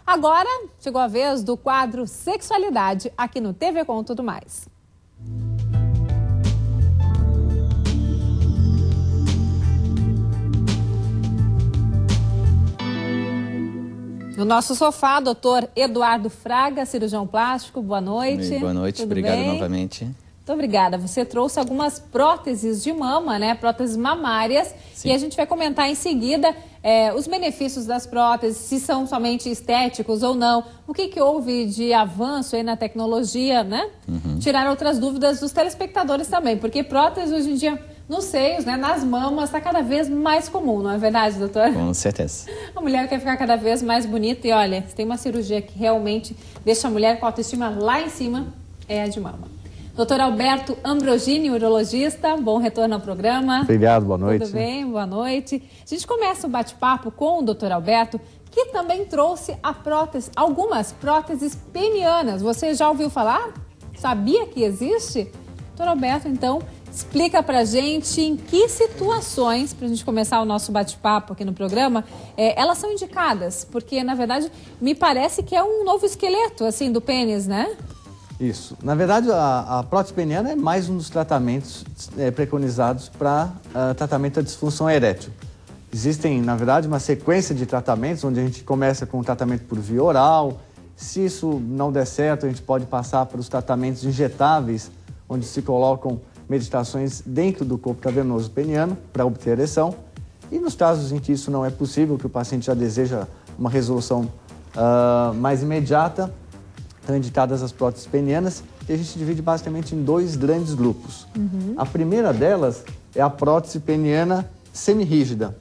Agora chegou a vez do quadro Sexualidade aqui no TV Com Tudo Mais. No nosso sofá, doutor Eduardo Fraga, cirurgião plástico, boa noite. Boa noite, tudo obrigado bem? novamente. Muito obrigada. Você trouxe algumas próteses de mama, né? Próteses mamárias. Sim. E a gente vai comentar em seguida os benefícios das próteses, se são somente estéticos ou não. O que houve de avanço aí na tecnologia, né? Tirar outras dúvidas dos telespectadores também, porque próteses hoje em dia nos seios, né, nas mamas, está cada vez mais comum, não é verdade, doutor? Com certeza. A mulher quer ficar cada vez mais bonita e olha, se tem uma cirurgia que realmente deixa a mulher com a autoestima lá em cima, é a de mama. Doutor Alberto Ambrogini, urologista, bom retorno ao programa. Obrigado, boa noite. Tudo bem? Boa noite. A gente começa o bate-papo com o doutor Alberto, que também trouxe algumas próteses penianas. Você já ouviu falar? Sabia que existe? Doutor Alberto, então, explica pra gente em que situações, pra gente começar o nosso bate-papo aqui no programa, elas são indicadas, porque, na verdade, me parece que é um novo esqueleto, assim, do pênis, né? Isso. Na verdade, a prótese peniana é mais um dos tratamentos preconizados para tratamento da disfunção erétil. Existem, na verdade, uma sequência de tratamentos, onde a gente começa com o tratamento por via oral. Se isso não der certo, a gente pode passar para os tratamentos injetáveis, onde se colocam meditações dentro do corpo cavernoso peniano para obter ereção. E nos casos em que isso não é possível, que o paciente já deseja uma resolução mais imediata, estão indicadas as próteses penianas, e a gente divide basicamente em dois grandes grupos. A primeira delas é a prótese peniana semirrígida.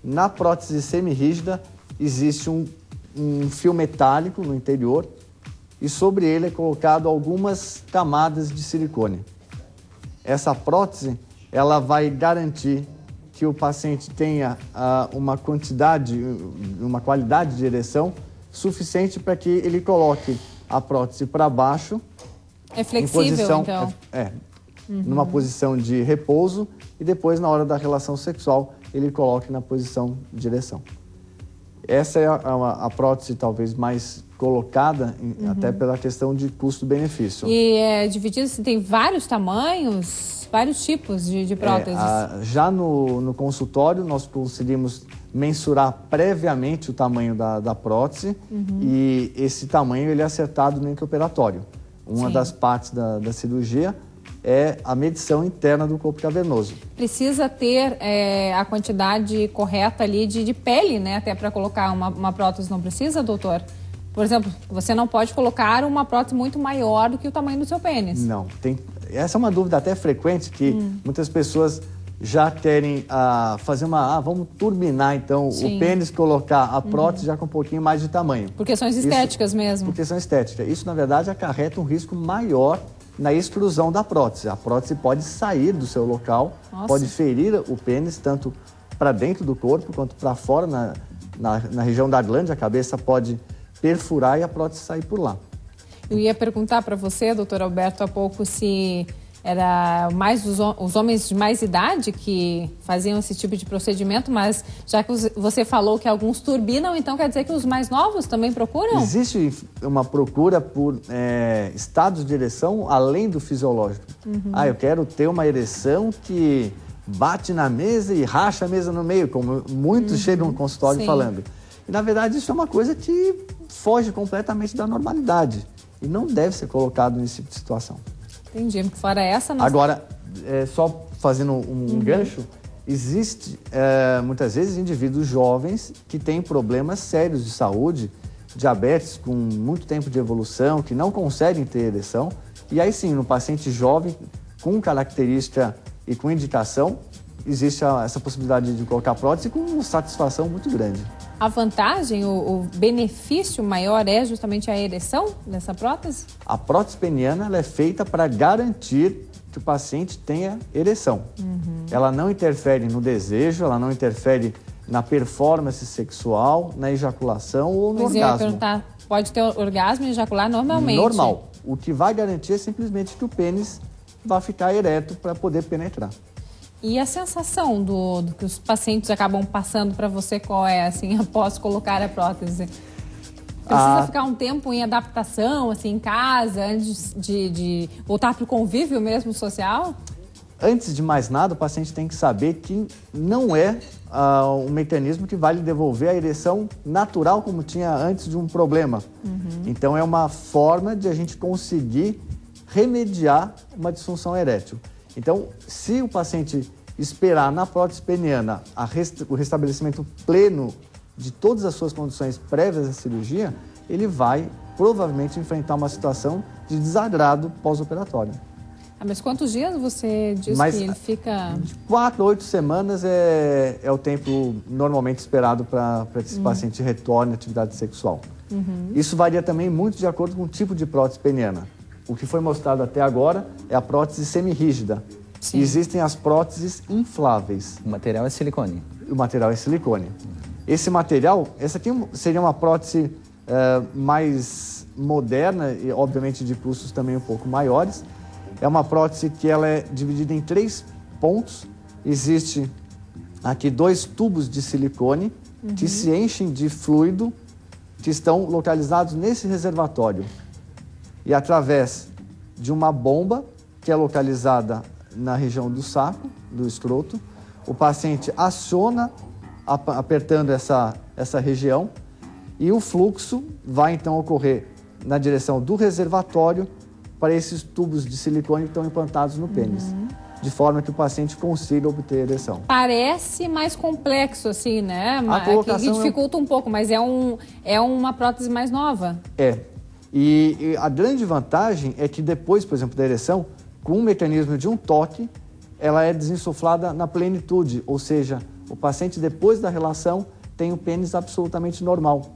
Na prótese semirrígida existe um fio metálico no interior e sobre ele é colocado algumas camadas de silicone. Essa prótese, ela vai garantir que o paciente tenha uma qualidade de ereção suficiente para que ele coloque a prótese para baixo. É flexível, então? Numa posição de repouso e depois, na hora da relação sexual, ele coloque na posição de ereção. Essa é a prótese talvez mais colocada, até pela questão de custo-benefício. E é dividido, tem vários tamanhos, vários tipos de próteses? Já no consultório, nós conseguimos mensurar previamente o tamanho da prótese e esse tamanho ele é acertado no intraoperatório. Uma das partes da cirurgia é a medição interna do corpo cavernoso. Precisa ter a quantidade correta ali de pele, né? Até para colocar uma prótese, não precisa, doutor? Por exemplo, você não pode colocar uma prótese muito maior do que o tamanho do seu pênis. Não, essa é uma dúvida até frequente, que muitas pessoas já querem fazer vamos turbinar então o pênis, colocar a prótese já com um pouquinho mais de tamanho. Por questões estéticas mesmo. Por questão estética. Isso, na verdade, acarreta um risco maior na exclusão da prótese. A prótese pode sair do seu local, pode ferir o pênis, tanto para dentro do corpo quanto para fora, na região da glândula, a cabeça pode perfurar e a prótese sair por lá. Eu ia perguntar para você, doutor Alberto, há pouco, se era mais os homens de mais idade que faziam esse tipo de procedimento, mas já que você falou que alguns turbinam, então quer dizer que os mais novos também procuram? Existe uma procura por estados de ereção além do fisiológico. Eu quero ter uma ereção que bate na mesa e racha a mesa no meio, como muitos chegam no consultório falando. E, na verdade, isso é uma coisa que foge completamente da normalidade e não deve ser colocado nesse tipo de situação. Entendi. Fora essa... Agora, só fazendo um gancho, existe muitas vezes indivíduos jovens que têm problemas sérios de saúde, diabetes com muito tempo de evolução, que não conseguem ter ereção. E aí sim, no paciente jovem, com característica e com indicação, existe essa possibilidade de colocar prótese com uma satisfação muito grande. A vantagem, o benefício maior é justamente a ereção dessa prótese? A prótese peniana ela é feita para garantir que o paciente tenha ereção. Ela não interfere no desejo, ela não interfere na performance sexual, na ejaculação ou no orgasmo. Eu ia perguntar, pode ter orgasmo e ejacular normalmente? Normal. O que vai garantir é simplesmente que o pênis vai ficar ereto para poder penetrar. E a sensação do que os pacientes acabam passando para você, qual é, assim, após colocar a prótese? Precisa ficar um tempo em adaptação, assim, em casa, antes de voltar para o convívio mesmo social? Antes de mais nada, o paciente tem que saber que não é um mecanismo que vai lhe devolver a ereção natural como tinha antes de um problema. Então, é uma forma de a gente conseguir remediar uma disfunção erétil. Então, se o paciente esperar na prótese peniana o restabelecimento pleno de todas as suas condições prévias à cirurgia, ele vai provavelmente enfrentar uma situação de desagrado pós-operatório. Mas quantos dias você diz que ele fica... De 4 a 8 semanas é o tempo normalmente esperado para que esse paciente retorne à atividade sexual. Isso varia também muito de acordo com o tipo de prótese peniana. O que foi mostrado até agora é a prótese semirrígida. E existem as próteses infláveis. O material é silicone. O material é silicone. Esse material, essa aqui seria uma prótese mais moderna e, obviamente, de custos também um pouco maiores. É uma prótese que ela é dividida em 3 pontos. Existe aqui 2 tubos de silicone que se enchem de fluido que estão localizados nesse reservatório. E através de uma bomba que é localizada na região do saco, do escroto, o paciente aciona apertando essa região e o fluxo vai então ocorrer na direção do reservatório para esses tubos de silicone que estão implantados no pênis, de forma que o paciente consiga obter ereção. Parece mais complexo, assim, né? A colocação que dificulta um pouco, mas é uma prótese mais nova. E a grande vantagem é que depois, por exemplo, da ereção, com um mecanismo de um toque, ela é desinsuflada na plenitude, ou seja, o paciente depois da relação tem o pênis absolutamente normal.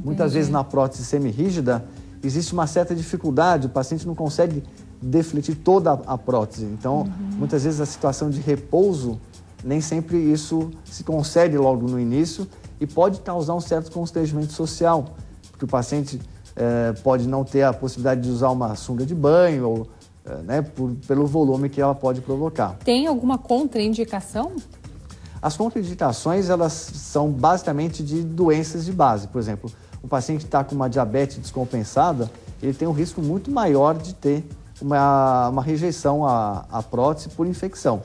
Muitas vezes na prótese semirrígida existe uma certa dificuldade, o paciente não consegue defletir toda a prótese. Então, muitas vezes a situação de repouso, nem sempre isso se concede logo no início e pode causar um certo constrangimento social, porque o paciente pode não ter a possibilidade de usar uma sunga de banho, ou, pelo volume que ela pode provocar. Tem alguma contraindicação? As contraindicações, elas são basicamente de doenças de base. Por exemplo, o paciente que está com uma diabetes descompensada, ele tem um risco muito maior de ter uma rejeição à prótese por infecção.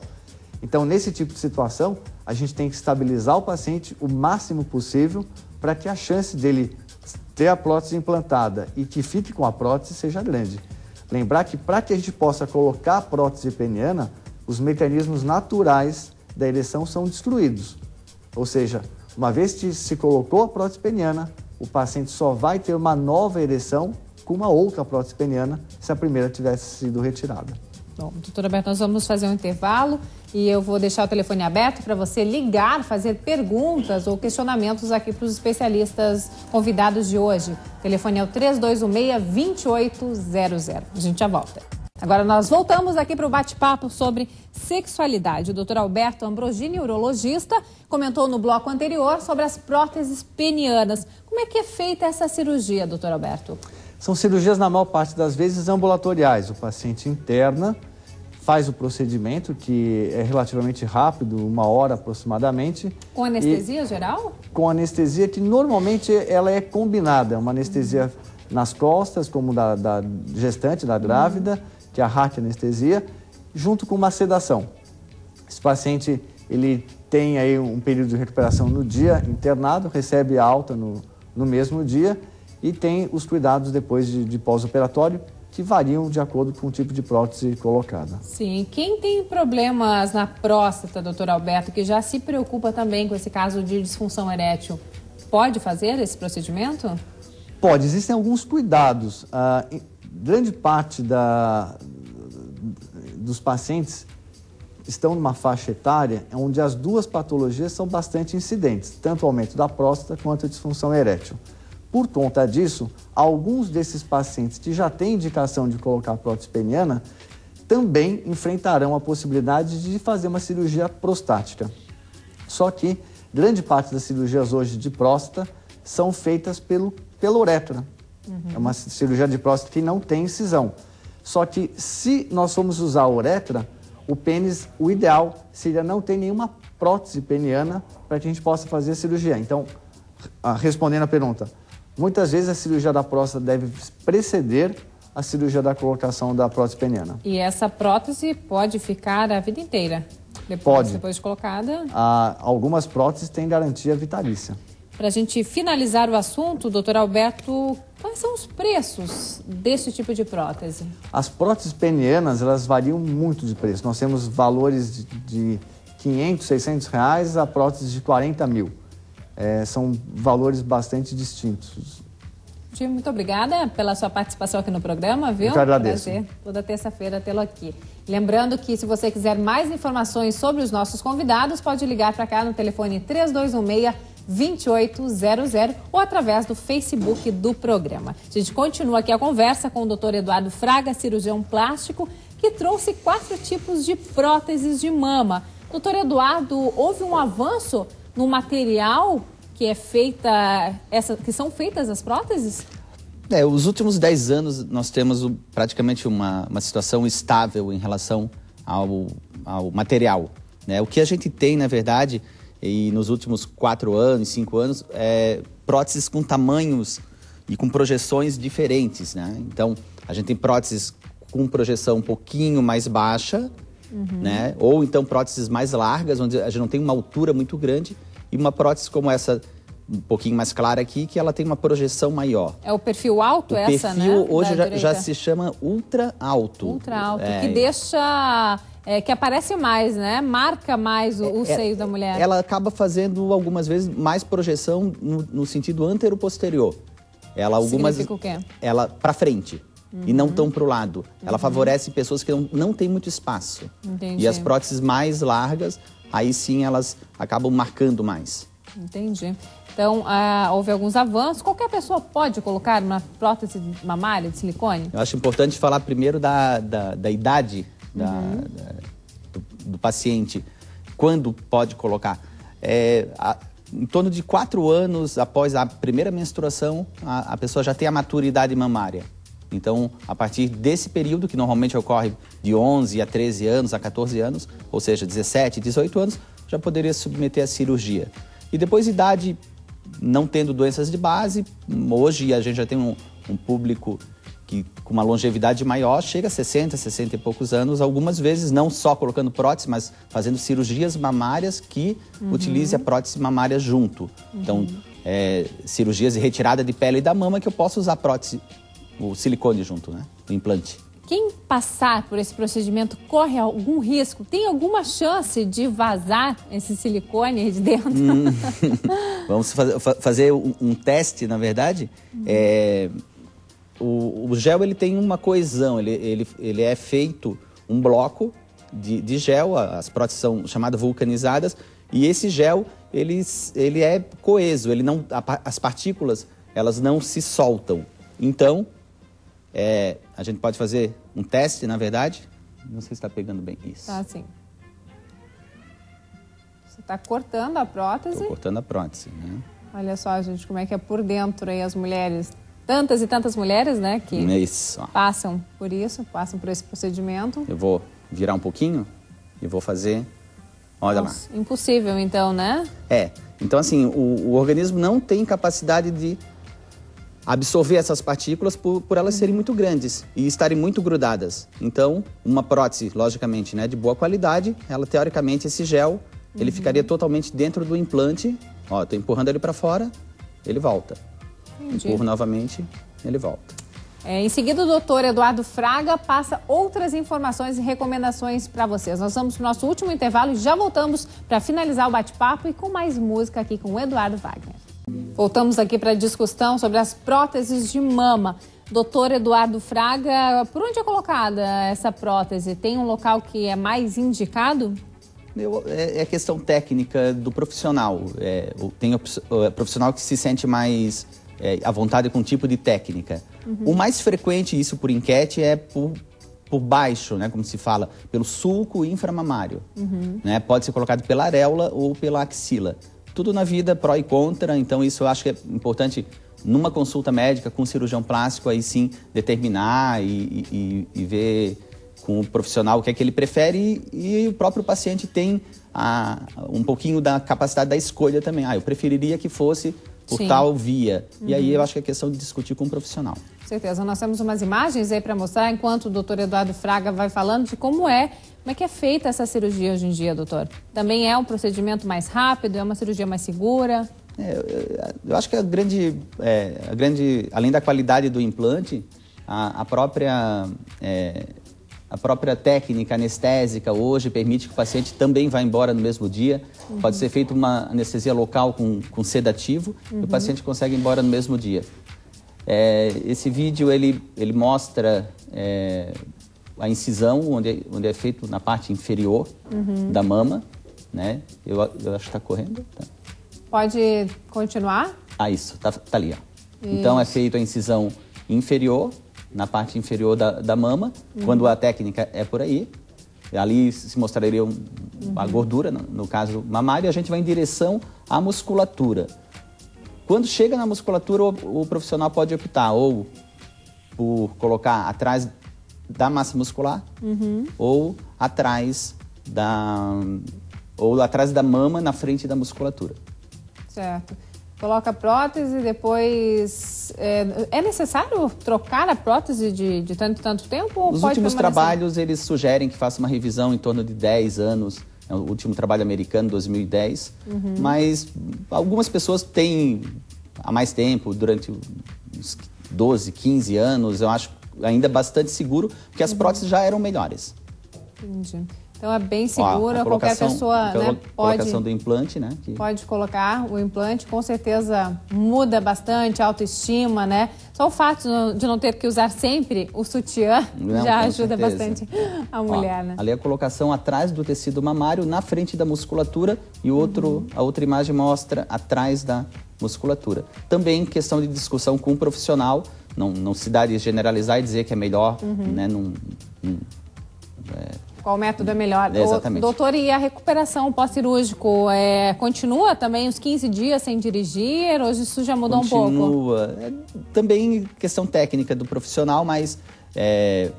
Então, nesse tipo de situação, a gente tem que estabilizar o paciente o máximo possível para que a chance dele ter a prótese implantada e que fique com a prótese seja grande. Lembrar que para que a gente possa colocar a prótese peniana, os mecanismos naturais da ereção são destruídos. Ou seja, uma vez que se colocou a prótese peniana, o paciente só vai ter uma nova ereção com uma outra prótese peniana se a primeira tivesse sido retirada. Bom, doutor Alberto, nós vamos fazer um intervalo e eu vou deixar o telefone aberto para você ligar, fazer perguntas ou questionamentos aqui para os especialistas convidados de hoje. O telefone é o 3216-2800. A gente já volta. Agora nós voltamos aqui para o bate-papo sobre sexualidade. O doutor Alberto Ambrogini, urologista, comentou no bloco anterior sobre as próteses penianas. Como é que é feita essa cirurgia, doutor Alberto? São cirurgias, na maior parte das vezes, ambulatoriais. O paciente interna, faz o procedimento, que é relativamente rápido, 1 hora aproximadamente. Com anestesia geral? Com anestesia que normalmente ela é combinada. Uma anestesia nas costas, como da gestante, da grávida, que é a raquianestesia, junto com uma sedação. Esse paciente, ele tem aí um período de recuperação no dia internado, recebe a alta no mesmo dia e tem os cuidados depois de pós-operatório, que variam de acordo com o tipo de prótese colocada. Sim. Quem tem problemas na próstata, doutor Alberto, que já se preocupa também com esse caso de disfunção erétil, pode fazer esse procedimento? Pode. Existem alguns cuidados. Grande parte dos pacientes estão numa faixa etária onde as duas patologias são bastante incidentes, tanto o aumento da próstata quanto a disfunção erétil. Por conta disso, alguns desses pacientes que já têm indicação de colocar prótese peniana também enfrentarão a possibilidade de fazer uma cirurgia prostática. Só que grande parte das cirurgias hoje de próstata são feitas pela uretra. É uma cirurgia de próstata que não tem incisão. Só que se nós formos usar a uretra, o pênis, o ideal seria não ter nenhuma prótese peniana para que a gente possa fazer a cirurgia. Então, respondendo a pergunta, Muitas vezes a cirurgia da próstata deve preceder a cirurgia da colocação da prótese peniana. E essa prótese pode ficar a vida inteira? Depois de colocada? Algumas próteses têm garantia vitalícia. Para a gente finalizar o assunto, doutor Alberto, quais são os preços desse tipo de prótese? As próteses penianas, elas variam muito de preço. Nós temos valores de R$500, R$600 a próteses de 40 mil. São valores bastante distintos. Muito obrigada pela sua participação aqui no programa, viu? Eu agradeço. Prazer toda terça-feira tê-lo aqui. Lembrando que se você quiser mais informações sobre os nossos convidados, pode ligar para cá no telefone 3216-2800 ou através do Facebook do programa. A gente continua aqui a conversa com o Dr. Eduardo Fraga, cirurgião plástico, que trouxe 4 tipos de próteses de mama. Doutor Eduardo, houve um avanço no material que é feita, que são feitas as próteses? Os últimos 10 anos nós temos praticamente uma situação estável em relação ao material, né? O que a gente tem, na verdade, e nos últimos 4 anos, 5 anos, próteses com tamanhos e com projeções diferentes, né? Então, a gente tem próteses com projeção um pouquinho mais baixa, né? Ou então próteses mais largas, onde a gente não tem uma altura muito grande, e uma prótese como essa, um pouquinho mais clara aqui, que ela tem uma projeção maior. É o perfil alto essa, né? O perfil hoje já se chama ultra alto. Ultra alto, que deixa... que aparece mais, né? Marca mais o seio da mulher. Ela acaba fazendo, algumas vezes, mais projeção no sentido antero-posterior. Significa o quê? Ela para frente. E não tão para o lado. Ela favorece pessoas que não têm muito espaço. Entendi. E as próteses mais largas, aí sim elas acabam marcando mais. Entendi. Então, houve alguns avanços. Qualquer pessoa pode colocar uma prótese mamária de silicone? Eu acho importante falar primeiro da idade do paciente. Quando pode colocar? Em torno de 4 anos após a primeira menstruação, a pessoa já tem a maturidade mamária. Então, a partir desse período, que normalmente ocorre de 11 a 13 anos, a 14 anos, ou seja, 17, 18 anos, já poderia submeter à cirurgia. E depois, idade, não tendo doenças de base, hoje a gente já tem um público que, com uma longevidade maior, chega a 60, 60 e poucos anos, algumas vezes não só colocando prótese, mas fazendo cirurgias mamárias que utilize a prótese mamária junto. Então, cirurgias de retirada de pele da mama que eu posso usar prótese, o silicone junto, né? O implante. Quem passar por esse procedimento corre algum risco? Tem alguma chance de vazar esse silicone aí de dentro? Vamos fazer um teste, na verdade. O gel, ele tem uma coesão, ele é feito um bloco de gel, as próteses são chamadas vulcanizadas, e esse gel, ele é coeso, as partículas, elas não se soltam. Então, a gente pode fazer um teste, na verdade. Não sei se está pegando bem isso. Tá, sim. Você está cortando a prótese. Estou cortando a prótese, né? Olha só, gente, como é que é por dentro aí as mulheres. Tantas e tantas mulheres, né, que passam por esse procedimento. Eu vou virar um pouquinho e vou fazer... Olha lá. Impossível, então, né? Então, assim, o organismo não tem capacidade de absorver essas partículas por elas serem muito grandes e estarem muito grudadas. Então, uma prótese, logicamente, né, de boa qualidade, ela, teoricamente, esse gel, ele ficaria totalmente dentro do implante. Ó, tô empurrando ele para fora, ele volta. Entendi. Empurro novamente, ele volta. Em seguida, o doutor Eduardo Fraga passa outras informações e recomendações para vocês. Nós vamos para o nosso último intervalo e já voltamos para finalizar o bate-papo e com mais música aqui com o Eduardo Wagner. Voltamos aqui para a discussão sobre as próteses de mama. Doutor Eduardo Fraga, por onde é colocada essa prótese? Tem um local que é mais indicado? É questão técnica do profissional. Tem o profissional que se sente mais à vontade com um tipo de técnica. O mais frequente, isso por enquete, é por baixo, né, como se fala, pelo sulco inframamário. Né? Pode ser colocado pela areola ou pela axila. Tudo na vida, pró e contra, então isso eu acho que é importante, numa consulta médica com o cirurgião plástico, aí sim, determinar e ver com o profissional o que é que ele prefere e o próprio paciente tem um pouquinho da capacidade da escolha também. Eu preferiria que fosse por Sim. tal via. E aí eu acho que é questão de discutir com um profissional. Com certeza. Nós temos umas imagens aí para mostrar, enquanto o doutor Eduardo Fraga vai falando de como é que é feita essa cirurgia hoje em dia, doutor. Também é um procedimento mais rápido, é uma cirurgia mais segura? Eu acho que além da qualidade do implante, a própria técnica anestésica hoje permite que o paciente também vá embora no mesmo dia. Pode ser feita uma anestesia local com sedativo e o paciente consegue ir embora no mesmo dia. Esse vídeo ele mostra a incisão onde é feito na parte inferior da mama, né? Eu acho que está correndo. Tá. Pode continuar? Isso, tá ali. Ó. Então é feita a incisão inferior, na parte inferior da mama, quando a técnica é por aí. Ali se mostraria a gordura, no caso mamário, e a gente vai em direção à musculatura. Quando chega na musculatura, o profissional pode optar ou por colocar atrás da massa muscular ou atrás da mama, na frente da musculatura. Certo. Coloca a prótese e depois... É necessário trocar a prótese de tanto tempo? Ou Os pode últimos permanecer? trabalhos, eles sugerem que faça uma revisão em torno de 10 anos. É o último trabalho americano, 2010. Mas algumas pessoas têm há mais tempo, durante uns 12, 15 anos. Eu acho ainda bastante seguro, porque as próteses já eram melhores. Entendi. Então é bem segura, a qualquer pessoa, né, colocação do implante, né? pode colocar o implante, com certeza muda bastante a autoestima, né? Só o fato de não ter que usar sempre o sutiã já ajuda bastante a mulher, né? Ali a colocação atrás do tecido mamário, na frente da musculatura, e a outra imagem mostra atrás da musculatura. Também questão de discussão com o profissional, não se dá de generalizar e dizer que é melhor, né? Qual método é melhor? Exatamente. Doutor, e a recuperação pós-cirúrgico continua também os 15 dias sem dirigir? Hoje isso já mudou um pouco? Continua. Também questão técnica do profissional, mas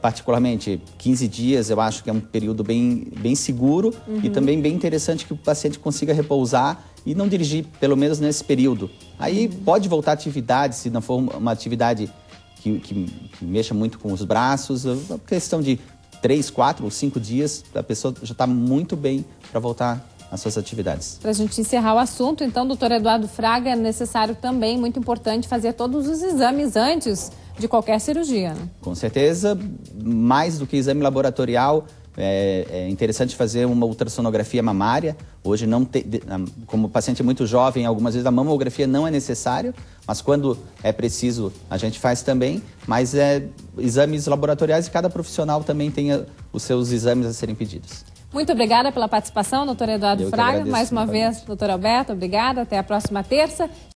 particularmente 15 dias eu acho que é um período bem seguro e também bem interessante que o paciente consiga repousar e não dirigir, pelo menos nesse período. Aí pode voltar à atividade, se não for uma atividade que mexa muito com os braços, uma questão de 3, 4 ou 5 dias, a pessoa já está muito bem para voltar às suas atividades. Para a gente encerrar o assunto, então, doutor Eduardo Fraga, é necessário também, muito importante, fazer todos os exames antes de qualquer cirurgia, né? Com certeza, mais do que exame laboratorial, é interessante fazer uma ultrassonografia mamária. Hoje, como o paciente é muito jovem, algumas vezes a mamografia não é necessário, mas quando é preciso, a gente faz também. Mas exames laboratoriais e cada profissional também tem os seus exames a serem pedidos. Muito obrigada pela participação, doutor Eduardo Fraga. agradeço, Mais uma vez, doutor Alberto, obrigada. Até a próxima terça.